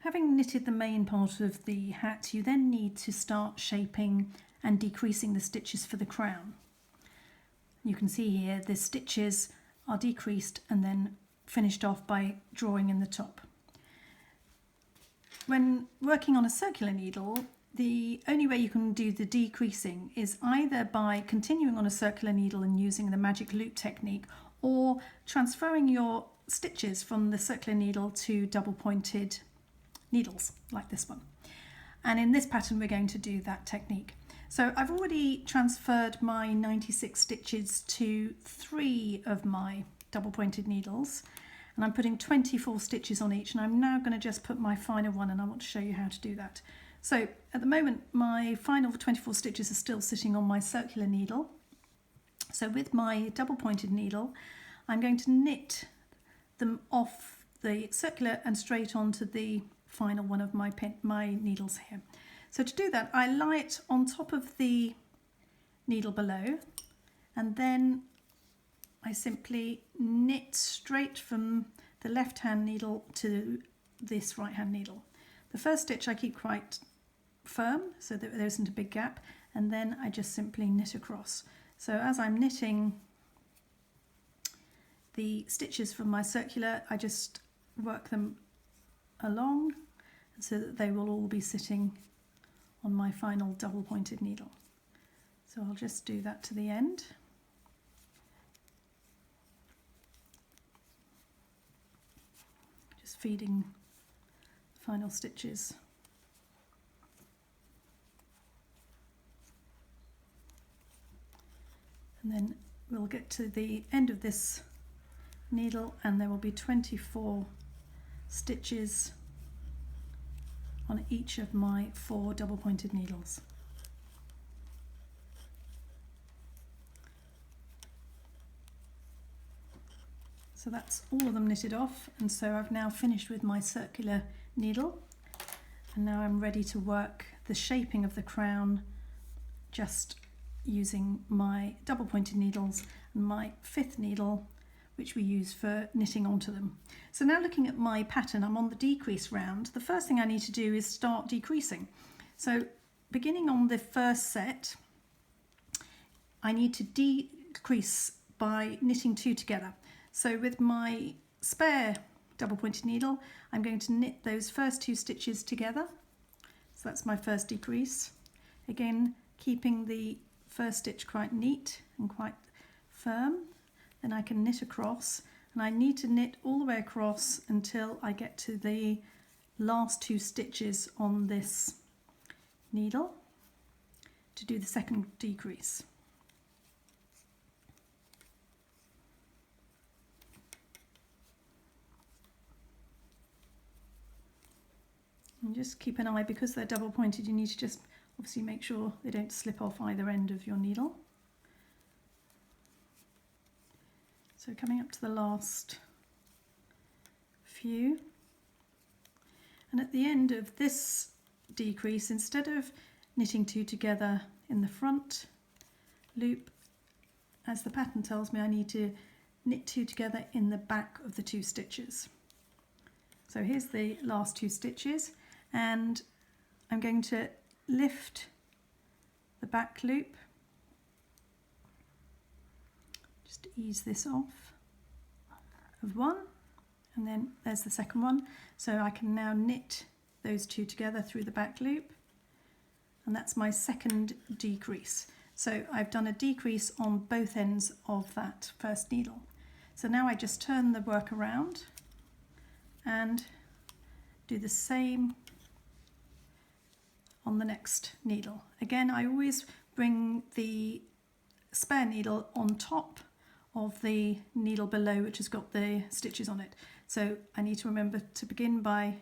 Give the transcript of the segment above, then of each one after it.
Having knitted the main part of the hat, you then need to start shaping and decreasing the stitches for the crown. You can see here the stitches are decreased and then finished off by drawing in the top. When working on a circular needle, the only way you can do the decreasing is either by continuing on a circular needle and using the magic loop technique, or transferring your stitches from the circular needle to double pointed needles like this one. And in this pattern we're going to do that technique. So I've already transferred my 96 stitches to 3 of my double pointed needles, and I'm putting 24 stitches on each, and I'm now going to just put my final one, and I want to show you how to do that. So at the moment my final 24 stitches are still sitting on my circular needle. So with my double pointed needle I'm going to knit them off the circular and straight onto the final one of my needles here. So to do that I lie it on top of the needle below, and then I simply knit straight from the left hand needle to this right hand needle. The first stitch I keep quite firm so that there isn't a big gap, and then I just simply knit across. So as I'm knitting the stitches from my circular, I just work them along so that they will all be sitting on my final double pointed needle. So I'll just do that to the end. Just feeding final stitches. And then we'll get to the end of this needle and there will be 24 stitches on each of my 4 double pointed needles. So that's all of them knitted off, and so I've now finished with my circular needle, and now I'm ready to work the shaping of the crown just using my double pointed needles and my 5th needle, which we use for knitting onto them. So now looking at my pattern, I'm on the decrease round. The first thing I need to do is start decreasing. So beginning on the first set, I need to decrease by knitting 2 together. So with my spare double pointed needle, I'm going to knit those first 2 stitches together. So that's my first decrease. Again, keeping the first stitch quite neat and quite firm. Then I can knit across, and I need to knit all the way across until I get to the last 2 stitches on this needle to do the second decrease. And just keep an eye, because they're double pointed, you need to just obviously make sure they don't slip off either end of your needle. So coming up to the last few, and at the end of this decrease, instead of knitting 2 together in the front loop, as the pattern tells me, I need to knit 2 together in the back of the 2 stitches. So here's the last 2 stitches, and I'm going to lift the back loop, just ease this off of one, and then there's the second one. So I can now knit those 2 together through the back loop, and that's my second decrease. So I've done a decrease on both ends of that first needle. So now I just turn the work around and do the same on the next needle. Again, I always bring the spare needle on top of the needle below, which has got the stitches on it. So I need to remember to begin by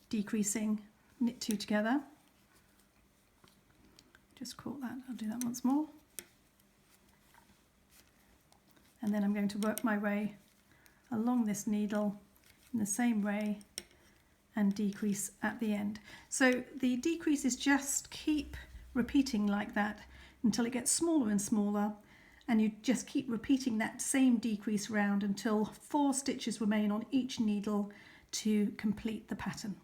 decreasing, knit 2 together. Just caught that, I'll do that once more. And then I'm going to work my way along this needle in the same way and decrease at the end. So the decreases just keep repeating like that until it gets smaller and smaller, and you just keep repeating that same decrease round until 4 stitches remain on each needle to complete the pattern.